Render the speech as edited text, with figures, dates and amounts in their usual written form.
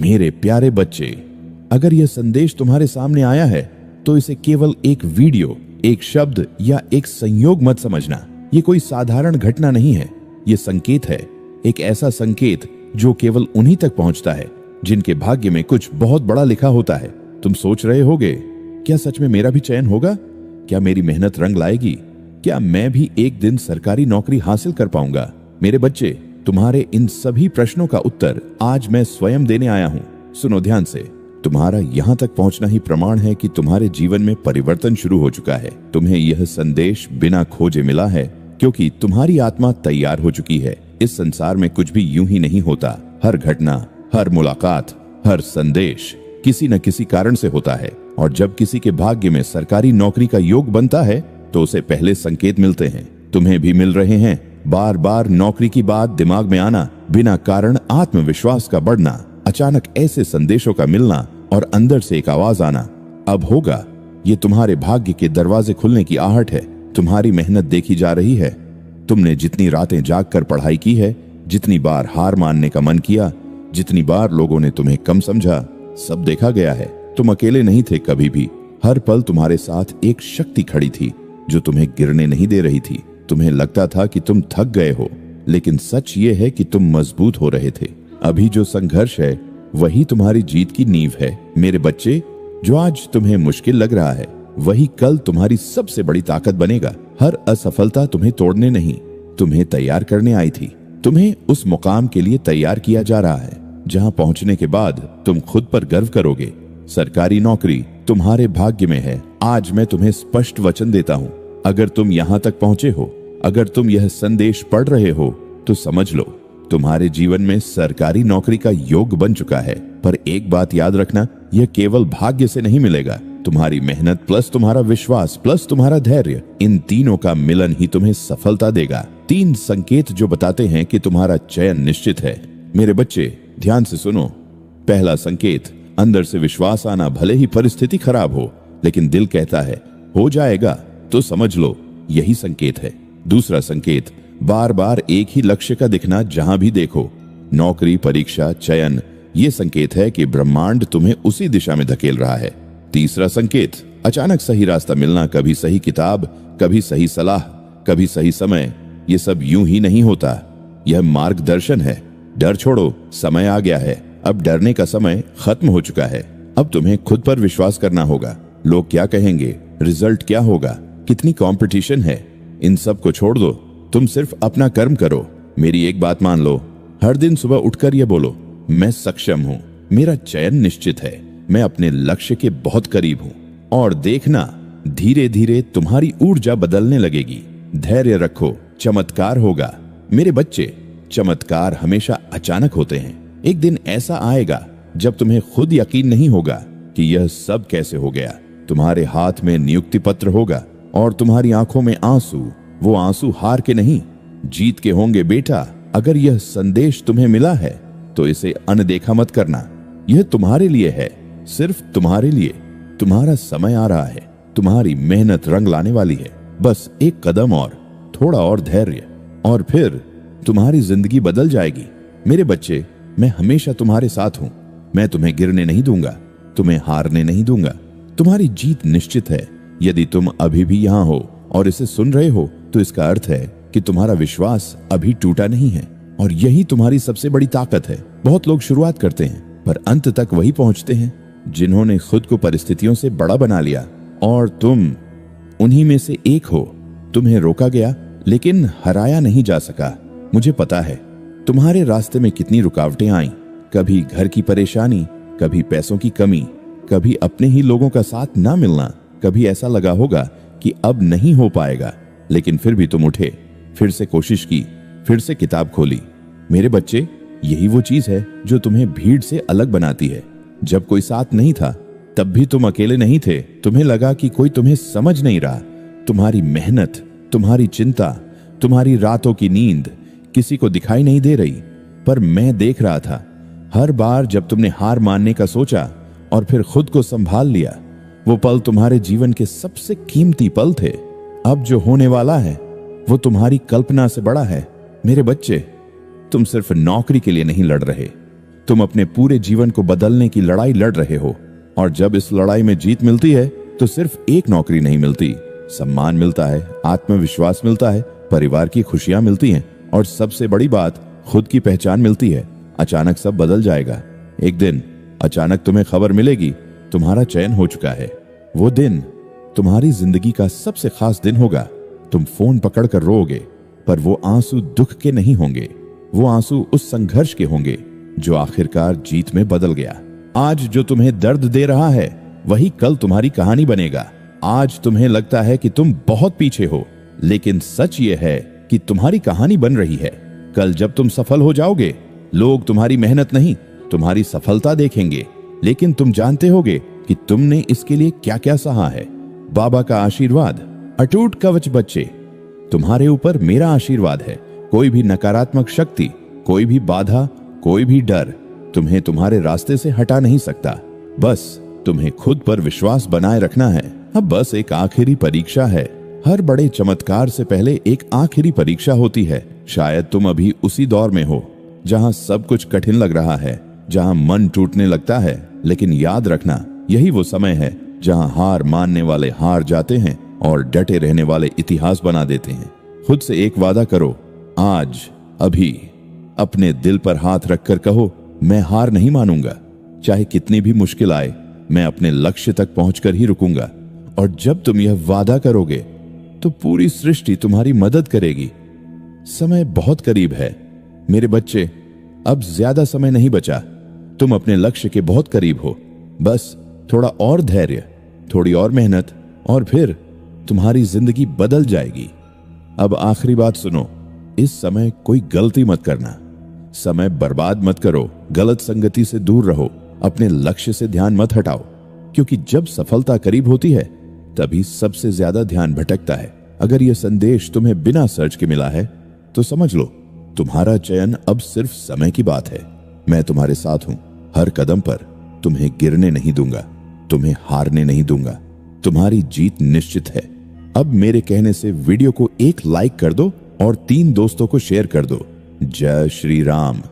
मेरे प्यारे बच्चे, अगर यह संदेश तुम्हारे सामने आया है तो इसे केवल एक वीडियो, एक शब्द या एक संयोग मत समझना। ये कोई साधारण घटना नहीं है, ये संकेत है, एक ऐसा संकेत जो केवल उन्हीं तक पहुंचता है जिनके भाग्य में कुछ बहुत बड़ा लिखा होता है। तुम सोच रहे होगे, क्या सच में मेरा भी चयन होगा? क्या मेरी मेहनत रंग लाएगी? क्या मैं भी एक दिन सरकारी नौकरी हासिल कर पाऊंगा? मेरे बच्चे, तुम्हारे इन सभी प्रश्नों का उत्तर आज मैं स्वयं देने आया हूं। सुनो ध्यान से। तुम्हारा यहां तक पहुंचना ही प्रमाण है कि तुम्हारे जीवन में परिवर्तन शुरू हो चुका है। तुम्हें यह संदेश बिना खोजे मिला है क्योंकि तुम्हारी आत्मा तैयार हो चुकी है। इस संसार में कुछ भी यूं ही नहीं होता। हर घटना, हर मुलाकात, हर संदेश किसी न किसी कारण से होता है। और जब किसी के भाग्य में सरकारी नौकरी का योग बनता है तो उसे पहले संकेत मिलते हैं। तुम्हें भी मिल रहे हैं। बार बार नौकरी की बात दिमाग में आना, बिना कारण आत्मविश्वास का बढ़ना, अचानक ऐसे संदेशों का मिलना और अंदर से एक आवाज आना, अब होगा। ये तुम्हारे भाग्य के दरवाजे खुलने की आहट है। तुम्हारी मेहनत देखी जा रही है। तुमने जितनी रातें जाग कर पढ़ाई की है, जितनी बार हार मानने का मन किया, जितनी बार लोगों ने तुम्हें कम समझा, सब देखा गया है। तुम अकेले नहीं थे कभी भी। हर पल तुम्हारे साथ एक शक्ति खड़ी थी जो तुम्हें गिरने नहीं दे रही थी। तुम्हें लगता था कि तुम थक गए हो, लेकिन सच ये है कि तुम मजबूत हो रहे थे। अभी जो संघर्ष है वही तुम्हारी जीत की नींव है। मेरे बच्चे, जो आज तुम्हें मुश्किल लग रहा है वही कल तुम्हारी सबसे बड़ी ताकत बनेगा। हर असफलता तुम्हें तोड़ने नहीं, तुम्हें तैयार करने आई थी। तुम्हें उस मुकाम के लिए तैयार किया जा रहा है जहां पहुंचने के बाद तुम खुद पर गर्व करोगे। सरकारी नौकरी तुम्हारे भाग्य में है। आज मैं तुम्हें स्पष्ट वचन देता हूं, अगर तुम यहां तक पहुंचे हो, अगर तुम यह संदेश पढ़ रहे हो तो समझ लो, तुम्हारे जीवन में सरकारी नौकरी का योग बन चुका है। पर एक बात याद रखना, यह केवल भाग्य से नहीं मिलेगा। तुम्हारी मेहनत प्लस तुम्हारा विश्वास प्लस तुम्हारा धैर्य, इन तीनों का मिलन ही तुम्हें सफलता देगा। 3 संकेत जो बताते हैं कि तुम्हारा चयन निश्चित है। मेरे बच्चे, ध्यान से सुनो। पहला संकेत, अंदर से विश्वास आना। भले ही परिस्थिति खराब हो, लेकिन दिल कहता है हो जाएगा, तो समझ लो यही संकेत है। दूसरा संकेत, बार बार एक ही लक्ष्य का दिखना जहां भी देखो। नौकरी, परीक्षा, चयन, ये संकेत है कि ब्रह्मांड तुम्हें उसी दिशा में धकेल रहा है। तीसरा संकेत, अचानक सही रास्ता मिलना। कभी सही किताब, कभी सही सलाह, कभी सही समय। ये सब यूं ही नहीं होता, यह मार्गदर्शन है। डर छोड़ो, समय आ गया है। अब डरने का समय खत्म हो चुका है। अब तुम्हें खुद पर विश्वास करना होगा। लोग क्या कहेंगे, रिजल्ट क्या होगा, कितनी कंपटीशन है, इन सब को छोड़ दो। तुम सिर्फ अपना कर्म करो। मेरी एक बात मान लो, हर दिन सुबह उठकर ये बोलो, मैं सक्षम हूँ, मेरा चयन निश्चित है, मैं अपने लक्ष्य के बहुत करीब हूँ। और देखना, धीरे धीरे तुम्हारी ऊर्जा बदलने लगेगी। धैर्य रखो, चमत्कार होगा। मेरे बच्चे, चमत्कार हमेशा अचानक होते हैं। एक दिन ऐसा आएगा जब तुम्हें खुद यकीन नहीं होगा कि यह सब कैसे हो गया। तुम्हारे हाथ में नियुक्ति पत्र होगा और तुम्हारी आंखों में आंसू। वो आंसू हार के नहीं, जीत के होंगे। बेटा, अगर यह संदेश तुम्हें मिला है तो इसे अनदेखा मत करना। यह तुम्हारे लिए है, सिर्फ तुम्हारे लिए। तुम्हारा समय आ रहा है, तुम्हारी मेहनत रंग लाने वाली है। बस एक कदम और, थोड़ा और धैर्य, और फिर तुम्हारी जिंदगी बदल जाएगी। मेरे बच्चे, मैं हमेशा तुम्हारे साथ हूं। मैं तुम्हें गिरने नहीं दूंगा, तुम्हें हारने नहीं दूंगा। तुम्हारी जीत निश्चित है। यदि तुम अभी भी यहाँ हो और इसे सुन रहे हो तो इसका अर्थ है कि तुम्हारा विश्वास अभी टूटा नहीं है, और यही तुम्हारी सबसे बड़ी ताकत है। बहुत लोग शुरुआत करते हैं पर अंत तक वही पहुंचते हैं जिन्होंने खुद को परिस्थितियों से बड़ा बना लिया, और तुम उन्हीं में से एक हो। तुम्हें रोका गया लेकिन हराया नहीं जा सका। मुझे पता है तुम्हारे रास्ते में कितनी रुकावटें आईं। कभी घर की परेशानी, कभी पैसों की कमी, कभी अपने ही लोगों का साथ ना मिलना। कभी ऐसा लगा होगा कि अब नहीं हो पाएगा, लेकिन फिर भी तुम उठे, फिर से कोशिश की, फिर से किताब खोली। मेरे बच्चे, यही वो चीज है जो तुम्हें भीड़ से अलग बनाती है। जब कोई साथ नहीं था तब भी तुम अकेले नहीं थे। तुम्हें लगा कि कोई तुम्हें समझ नहीं रहा। तुम्हारी मेहनत, तुम्हारी चिंता, तुम्हारी रातों की नींद किसी को दिखाई नहीं दे रही, पर मैं देख रहा था। हर बार जब तुमने हार मानने का सोचा और फिर खुद को संभाल लिया, वो पल तुम्हारे जीवन के सबसे कीमती पल थे। अब जो होने वाला है वो तुम्हारी कल्पना से बड़ा है। मेरे बच्चे, तुम सिर्फ नौकरी के लिए नहीं लड़ रहे, तुम अपने पूरे जीवन को बदलने की लड़ाई लड़ रहे हो, और जब इस लड़ाई में जीत मिलती है तो सिर्फ एक नौकरी नहीं मिलती, सम्मान मिलता है, आत्मविश्वास मिलता है, परिवार की खुशियां मिलती हैं, और सबसे बड़ी बात, खुद की पहचान मिलती है। अचानक सब बदल जाएगा। एक दिन अचानक तुम्हें खबर मिलेगी तुम्हारा चयन हो चुका है। वो दिन तुम्हारी जिंदगी का सबसे खास दिन होगा। तुम फोन पकड़कर रोओगे, पर वो आंसू दुख के नहीं होंगे, वो आंसू उस संघर्ष के होंगे जो आखिरकार जीत में बदल गया। आज जो तुम्हें दर्द दे रहा है वही कल तुम्हारी कहानी बनेगा। आज तुम्हें लगता है कि तुम बहुत पीछे हो, लेकिन सच ये है कि तुम्हारी कहानी बन रही है। कल जब तुम सफल हो जाओगे, लोग तुम्हारी मेहनत नहीं, तुम्हारी सफलता देखेंगे, लेकिन तुम जानते होगे कि तुमने इसके लिए क्या क्या सहा है। बाबा का आशीर्वाद अटूट कवच बच्चे, तुम्हारे ऊपर मेरा आशीर्वाद है। कोई भी नकारात्मक शक्ति, कोई भी बाधा, कोई भी डर तुम्हें तुम्हारे रास्ते से हटा नहीं सकता। बस तुम्हें खुद पर विश्वास बनाए रखना है। अब बस एक आखिरी परीक्षा है। हर बड़े चमत्कार से पहले एक आखिरी परीक्षा होती है। शायद तुम अभी उसी दौर में हो जहां सब कुछ कठिन लग रहा है, जहां मन टूटने लगता है, लेकिन याद रखना, यही वो समय है जहां हार मानने वाले हार जाते हैं और डटे रहने वाले इतिहास बना देते हैं। खुद से एक वादा करो, आज अभी अपने दिल पर हाथ रखकर कहो, मैं हार नहीं मानूंगा। चाहे कितनी भी मुश्किल आए, मैं अपने लक्ष्य तक पहुंचकर ही रुकूंगा। और जब तुम यह वादा करोगे तो पूरी सृष्टि तुम्हारी मदद करेगी। समय बहुत करीब है मेरे बच्चे, अब ज्यादा समय नहीं बचा। तुम अपने लक्ष्य के बहुत करीब हो। बस थोड़ा और धैर्य, थोड़ी और मेहनत, और फिर तुम्हारी जिंदगी बदल जाएगी। अब आखिरी बात सुनो, इस समय कोई गलती मत करना। समय बर्बाद मत करो, गलत संगति से दूर रहो, अपने लक्ष्य से ध्यान मत हटाओ, क्योंकि जब सफलता करीब होती है तभी सबसे ज्यादा ध्यान भटकता है। अगर यह संदेश तुम्हें बिना सर्च के मिला है तो समझ लो, तुम्हारा चयन अब सिर्फ समय की बात है। मैं तुम्हारे साथ हूं, हर कदम पर तुम्हें गिरने नहीं दूंगा, तुम्हें हारने नहीं दूंगा। तुम्हारी जीत निश्चित है। अब मेरे कहने से वीडियो को एक लाइक कर दो और 3 दोस्तों को शेयर कर दो। जय श्री राम।